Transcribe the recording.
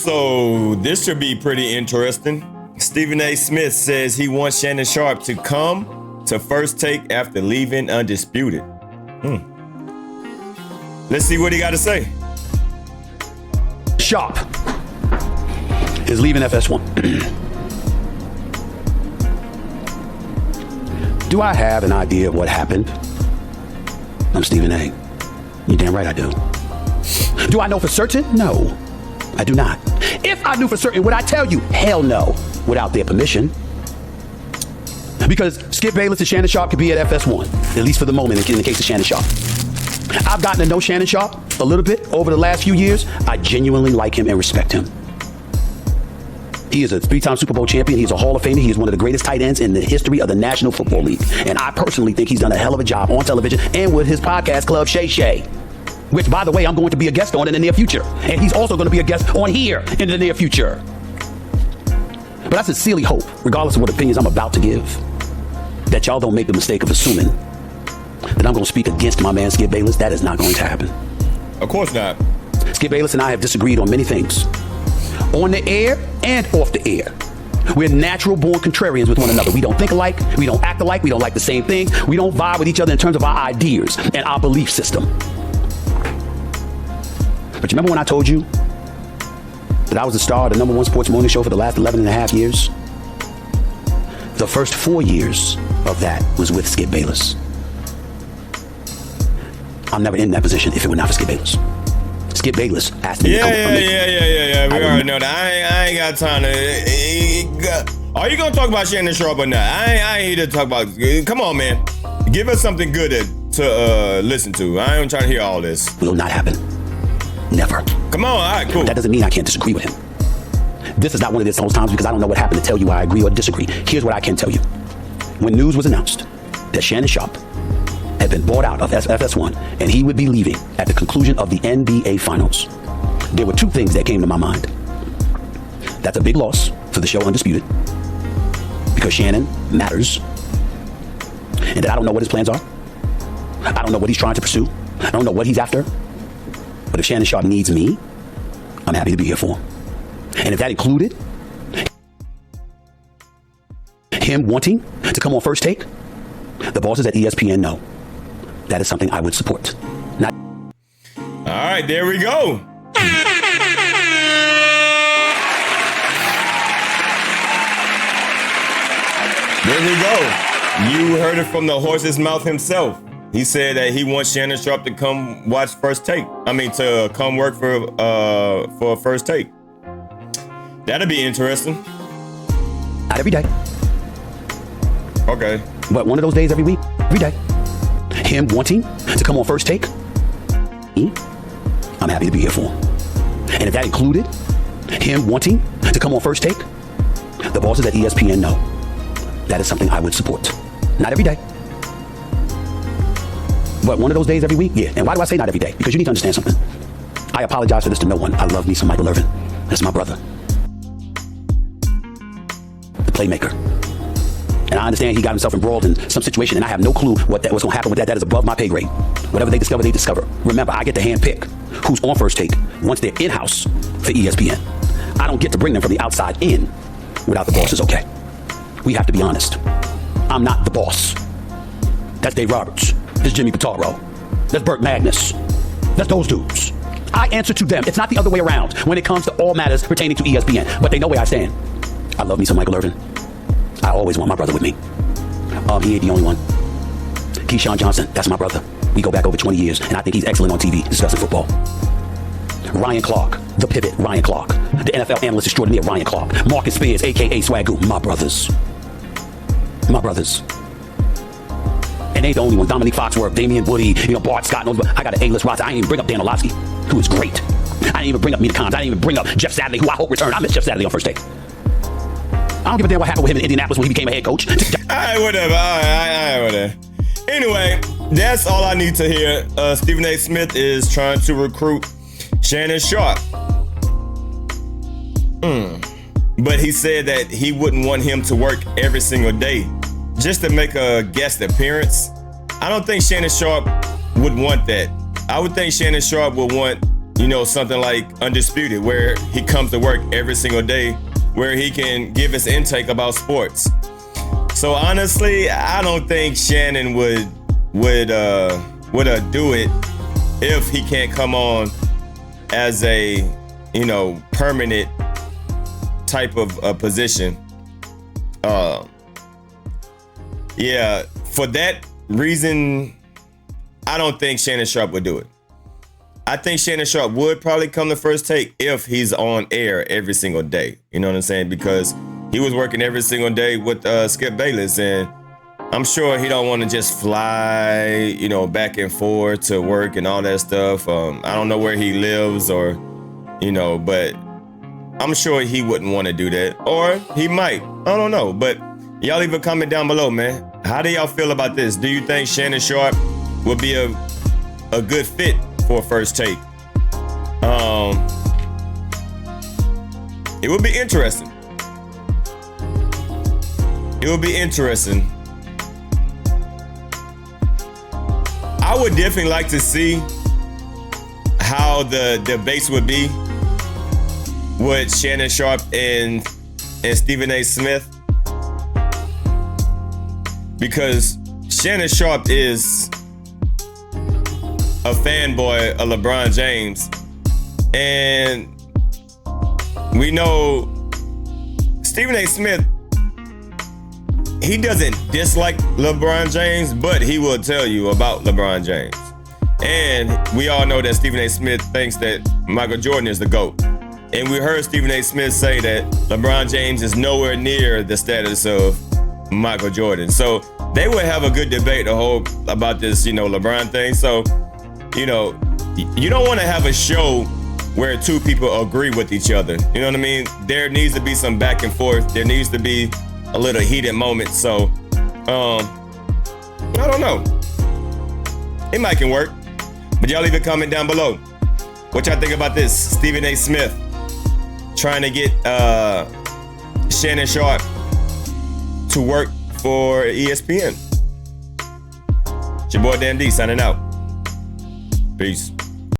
so this should be pretty interesting. Stephen A. Smith says he wants Shannon Sharpe to come to First Take after leaving Undisputed. Let's see what he got to say. Sharpe is leaving FS1. Do I have an idea of what happened? I'm Stephen A. You're damn right I do. Do I know for certain? No, I do not. If I knew for certain, would I tell you? Hell no, without their permission. Because Skip Bayless and Shannon Sharpe could be at FS1, at least for the moment in the case of Shannon Sharpe. I've gotten to know Shannon Sharpe a little bit over the last few years. I genuinely like him and respect him. He is a 3-time Super Bowl champion. He's a Hall of Famer. He is one of the greatest tight ends in the history of the National Football League. And I personally think he's done a hell of a job on television and with his podcast club, Shay Shay, which, by the way, I'm going to be a guest on in the near future. And he's also going to be a guest on here in the near future. But I sincerely hope, regardless of what opinions I'm about to give, that y'all don't make the mistake of assuming that I'm going to speak against my man Skip Bayless. That is not going to happen. Of course not. Skip Bayless and I have disagreed on many things, on the air and off the air. We're natural born contrarians with one another. We don't think alike. We don't act alike. We don't like the same thing. We don't vibe with each other in terms of our ideas and our belief system. But you remember when I told you that I was the star of the #1 sports morning show for the last 11 and a half years? The first 4 years of that was with Skip Bayless. I'm never in that position if it were not for Skip Bayless. Skip Bayless asked me to come from me. Yeah. We already know that. I ain't got time to. Are you gonna talk about Shannon Sharpe or not? I ain't here to talk about. Come on, man. Give us something good to listen to. I ain't trying to hear all this. Will not happen. Never. Come on, all right, cool. But that doesn't mean I can't disagree with him. This is not one of those times because I don't know what happened to tell you I agree or disagree. Here's what I can tell you. When news was announced that Shannon Sharpe had been bought out of FS1 and he would be leaving at the conclusion of the NBA Finals, there were two things that came to my mind. That's a big loss for the show Undisputed, because Shannon matters, and that I don't know what his plans are. I don't know what he's trying to pursue. I don't know what he's after. But if Shannon Sharpe needs me, I'm happy to be here for him. And if that included him wanting to come on First Take, the bosses at ESPN know that is something I would support. Not. All right, there we go. There we go. You heard it from the horse's mouth himself. He said that he wants Shannon Sharpe to come watch First Take. To come work for First Take. That'd be interesting. Not every day. Okay. But one of those days every week, every day. Him wanting to come on First Take, I'm happy to be here for him. And if that included him wanting to come on First Take, the bosses at ESPN know that is something I would support. Not every day. But one of those days every week, yeah. And why do I say not every day? Because you need to understand something. I apologize for this to no one. I love me some Michael Irvin. That's my brother. The playmaker. And I understand he got himself embroiled in some situation, and I have no clue what's going to happen with that. That is above my pay grade. Whatever they discover, they discover. Remember, I get to hand pick who's on First Take once they're in-house for ESPN. I don't get to bring them from the outside in without the bosses, okay? We have to be honest. I'm not the boss. That's Dave Roberts. That's Jimmy Pitaro. That's Burt Magnus. That's those dudes. I answer to them. It's not the other way around when it comes to all matters pertaining to ESPN. But they know where I stand. I love me some Michael Irvin. I always want my brother with me. He ain't the only one. Keyshawn Johnson, that's my brother. We go back over 20 years, and I think he's excellent on TV discussing football. Ryan Clark, the pivot, Ryan Clark. The NFL analyst extraordinaire, Ryan Clark. Marcus Spears, a.k.a. Swagoo, my brothers. My brothers. And they ain't the only one. Dominique Foxworth, Damian Woody, Bart Scott. I got an A-list roster. I didn't even bring up Dan Orlovsky, who is great. I didn't even bring up Mina Khans. I didn't even bring up Jeff Saturday, who I hope returned. I miss Jeff Saturday on First Take. I don't give a damn what happened with him in Indianapolis when he became a head coach. All right, whatever. All right, whatever. Anyway, that's all I need to hear. Stephen A. Smith is trying to recruit Shannon Sharpe. But he said that he wouldn't want him to work every single day just to make a guest appearance. I don't think Shannon Sharpe would want that. I would think Shannon Sharpe would want something like Undisputed, where he comes to work every single day, where he can give his intake about sports. So honestly, I don't think Shannon would do it if he can't come on as a permanent type of position. Yeah, for that reason, I don't think Shannon Sharpe would do it. I think Shannon Sharpe would probably come to First Take if he's on air every single day. You know what I'm saying? Because he was working every single day with Skip Bayless, and I'm sure he don't want to just fly, back and forth to work and all that stuff. I don't know where he lives or, but I'm sure he wouldn't want to do that. Or he might. I don't know. But y'all leave a comment down below, man. How do y'all feel about this? Do you think Shannon Sharpe would be a good fit for First Take? It would be interesting. It would be interesting. I would definitely like to see how the debates would be with Shannon Sharpe and Stephen A. Smith, because Shannon Sharpe is a fanboy of LeBron James, and we know Stephen A. Smith, he doesn't dislike LeBron James, but he will tell you about LeBron James. And we all know that Stephen A. Smith thinks that Michael Jordan is the GOAT. And we heard Stephen A. Smith say that LeBron James is nowhere near the status of Michael Jordan. So they would have a good debate about this, LeBron thing. So, you don't want to have a show where two people agree with each other. You know what I mean? There needs to be some back and forth. There needs to be a little heated moment. So, I don't know. It might can work. But y'all leave a comment down below. What y'all think about this? Stephen A. Smith trying to get Shannon Sharpe to work for ESPN. It's your boy Dan D signing out. Peace.